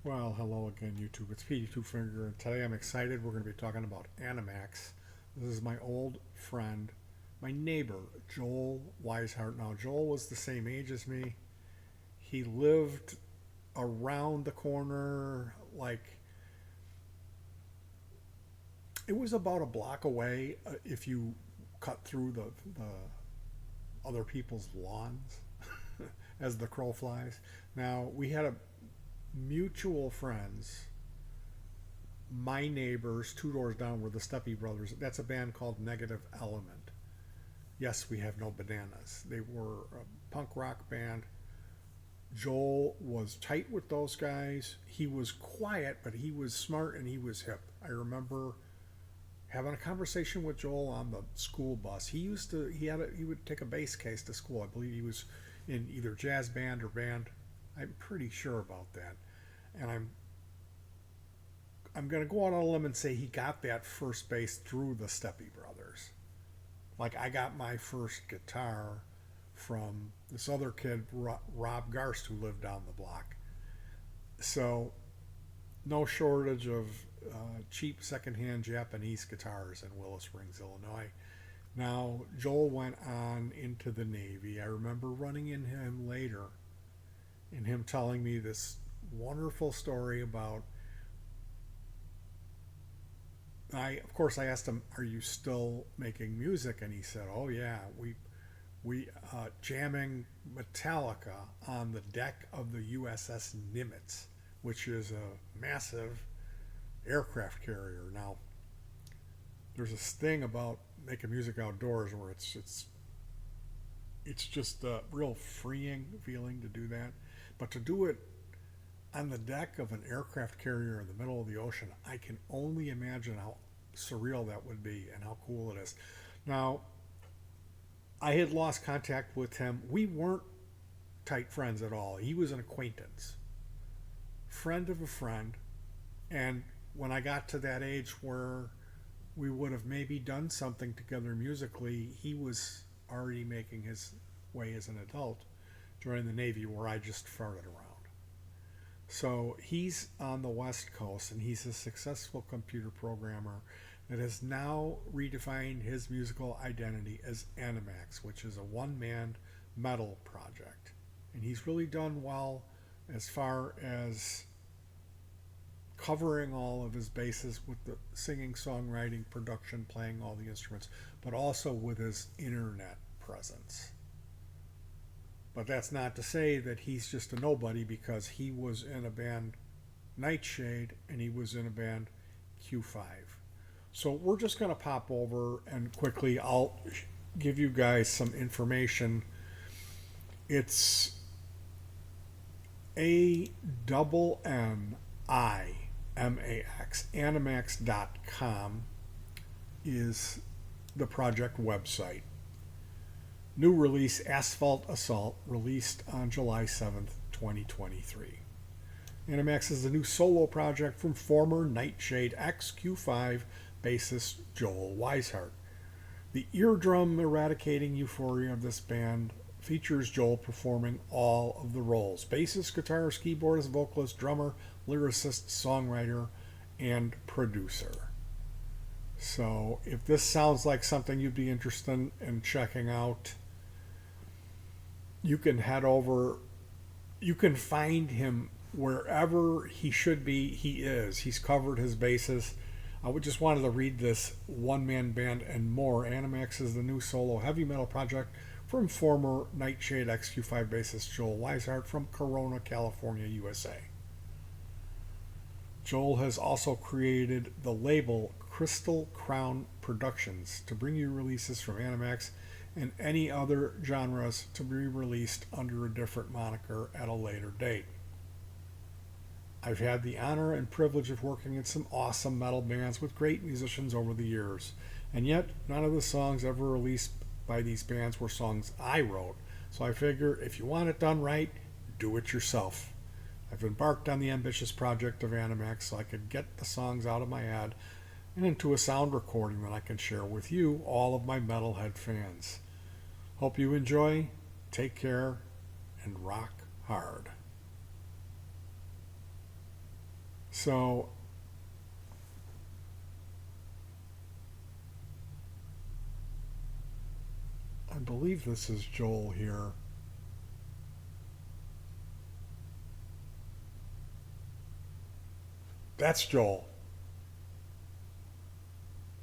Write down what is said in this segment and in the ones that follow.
Well, hello again, YouTube. It's Petey Two Finger, and today I'm excited. We're going to be talking about ANNIMAX. This is my old friend, my neighbor, Joel Weishart. Now, Joel was the same age as me. He lived around the corner, like it was about a block away if you cut through the other people's lawns, as the crow flies. Now, we had a mutual friends. My neighbors, two doors down, were the Steppy Brothers. That's a band called Negative Element. Yes, we have no bananas. They were a punk rock band. Joel was tight with those guys. He was quiet, but he was smart and he was hip. I remember having a conversation with Joel on the school bus. He would take a bass case to school. I believe he was in either jazz band or band. I'm pretty sure about that. And I'm going to go out on a limb and say he got that first bass through the Steppy Brothers. Like I got my first guitar from this other kid, Rob Garst, who lived down the block. So no shortage of cheap secondhand Japanese guitars in Willow Springs, Illinois. Now Joel went on into the Navy. I remember running into him later and him telling me this wonderful story about. I asked him, "Are you still making music?" And he said, "Oh yeah, we jamming Metallica on the deck of the USS Nimitz, which is a massive aircraft carrier." Now, there's this thing about making music outdoors where it's just a real freeing feeling to do that, but to do it on the deck of an aircraft carrier in the middle of the ocean, I can only imagine how surreal that would be and how cool it is. Now, I had lost contact with him. We weren't tight friends at all. He was an acquaintance, friend of a friend. And when I got to that age where we would have maybe done something together musically, he was already making his way as an adult during the Navy, where I just farted around. So he's on the West Coast and he's a successful computer programmer that has now redefined his musical identity as ANNIMAX, which is a one man metal project. And he's really done well as far as covering all of his bases with the singing, songwriting, production, playing all the instruments, but also with his internet presence. But that's not to say that he's just a nobody, because he was in a band Nightshade and he was in a band Q5. So we're just going to pop over and quickly I'll give you guys some information. It's ANNIMAX. Animax.com is the project website. New release Asphalt Assault, released on July 7th, 2023. ANNIMAX is the new solo project from former Nightshade XQ5 bassist Joel Weishart. The eardrum eradicating euphoria of this band features Joel performing all of the roles: bassist, guitarist, keyboardist, vocalist, drummer, lyricist, songwriter, and producer. So if this sounds like something you'd be interested in checking out, you can head over. You can find him wherever he should be. He is. He's covered his bases. I would just wanted to read this one man band and more. ANNIMAX is the new solo heavy metal project from former Nightshade XQ5 bassist Joel Weishart from Corona, California, USA. Joel has also created the label Crystal Crown Productions to bring you releases from ANNIMAX and any other genres to be released under a different moniker at a later date. I've had the honor and privilege of working in some awesome metal bands with great musicians over the years, and yet none of the songs ever released by these bands were songs I wrote. So I figure if you want it done right, do it yourself. I've embarked on the ambitious project of ANNIMAX so I could get the songs out of my head and into a sound recording that I can share with you, all of my metalhead fans. Hope you enjoy, take care, and rock hard. So I believe this is Joel here. That's Joel.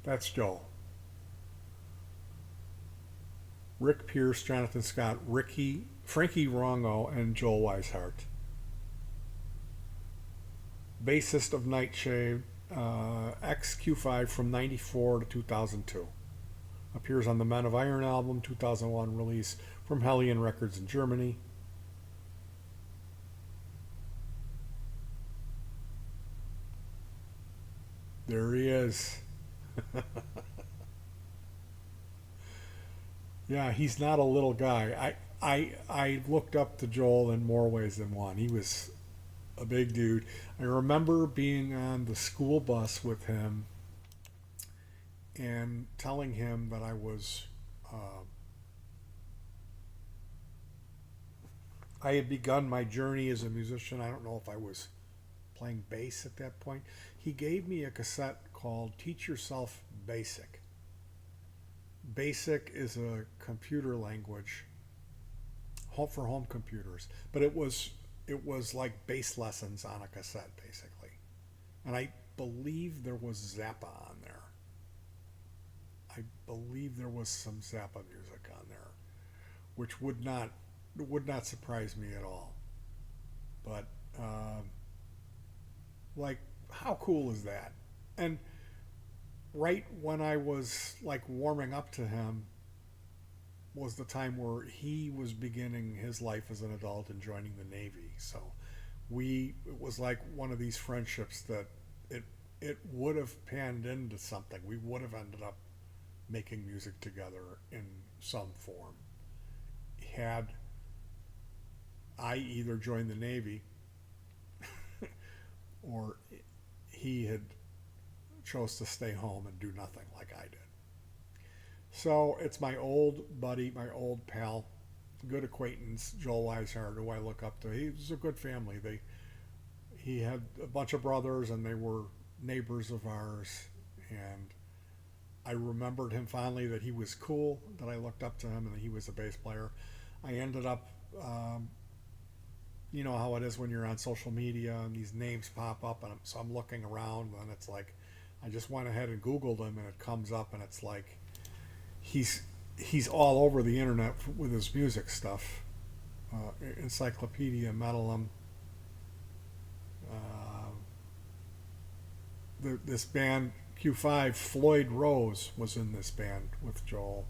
That's Joel. Rick Pierce, Jonathan Scott, Frankie Rongo, and Joel Weishart. Bassist of Nightshade, XQ5 from 94 to 2002. Appears on the Men of Iron album, 2001 release from Hellion Records in Germany. There he is. Yeah, he's not a little guy. I looked up to Joel in more ways than one. He was a big dude. I remember being on the school bus with him and telling him that uh, I had begun my journey as a musician. I don't know if I was playing bass at that point. He gave me a cassette called Teach Yourself Basic. Basic is a computer language for home computers, but it was like bass lessons on a cassette basically. And I believe there was Zappa on there. I believe there was some Zappa music on there, which would not surprise me at all. But like, how cool is that? And right when I was like warming up to him was the time where he was beginning his life as an adult and joining the Navy. So it was like one of these friendships that it it would have panned into something. We would have ended up making music together in some form had I either joined the Navy or he had chose to stay home and do nothing like I did. So it's my old buddy, my old pal, good acquaintance, Joel Weishart, who I look up to. He was a good family. He had a bunch of brothers, and they were neighbors of ours. And I remembered him fondly, that he was cool, that I looked up to him, and that he was a bass player. I ended up, you know how it is when you're on social media and these names pop up, and so I'm looking around, and it's like I just went ahead and Googled him, and it comes up, and it's like he's he's all over the internet with his music stuff. Encyclopedia Metalum. Uh, this band Q5, Floyd Rose was in this band with Joel.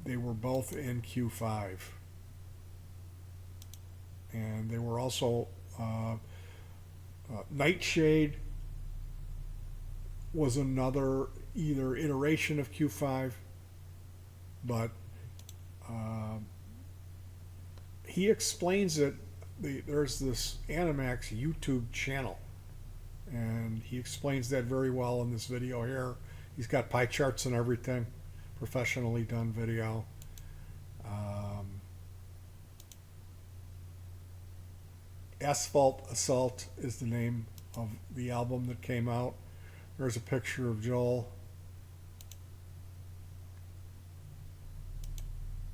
They were both in Q5, and they were also Nightshade was another either iteration of Q5, but um, he explains it. There's this ANNIMAX YouTube channel, and he explains that very well in this video here. He's got pie charts and everything, professionally done video. Um, Asphalt Assault is the name of the album that came out. There's a picture of Joel.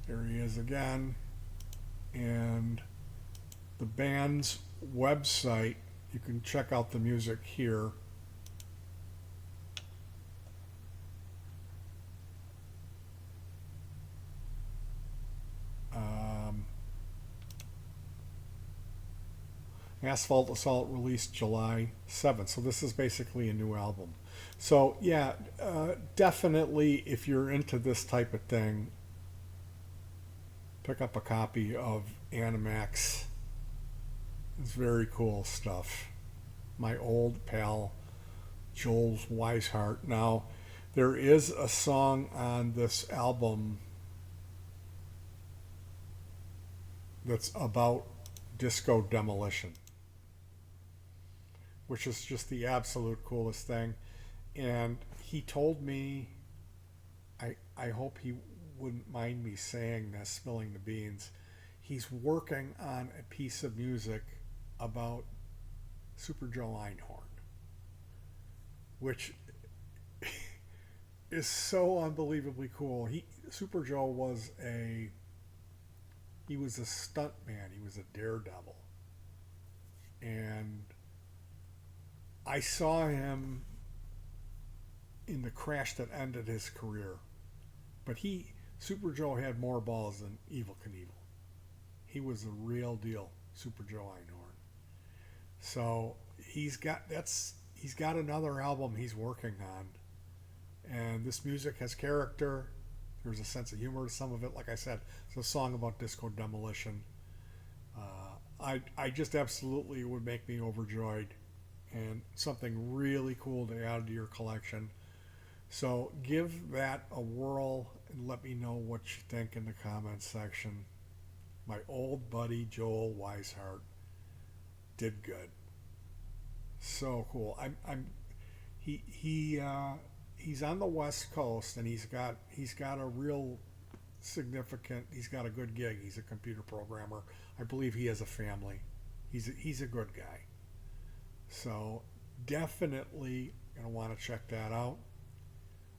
There he is again. And the band's website, you can check out the music here. Um, Asphalt Assault released July 7th. So this is basically a new album. So yeah, definitely if you're into this type of thing, pick up a copy of ANNIMAX. It's very cool stuff. My old pal Joel Weishart. Now, there is a song on this album that's about disco demolition, which is just the absolute coolest thing. And he told me, I hope he wouldn't mind me saying this, spilling the beans. He's working on a piece of music about Super Joe Einhorn, which is so unbelievably cool. Super Joe was a stunt man. He was a daredevil, and I saw him in the crash that ended his career. But Super Joe had more balls than Evil Knievel. He was the real deal, Super Joe Einhorn. So he's got another album he's working on, and this music has character. There's a sense of humor to some of it. Like I said, it's a song about disco demolition. I just absolutely would make me overjoyed, and something really cool to add to your collection. So give that a whirl and let me know what you think in the comments section. My old buddy Joel Weishart did good. So cool. He's on the West Coast, and he's got a real significant. He's got a good gig. He's a computer programmer. I believe he has a family. He's a good guy. So definitely gonna want to check that out.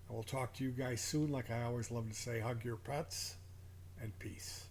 I will talk to you guys soon. Like I always love to say, hug your pets and peace.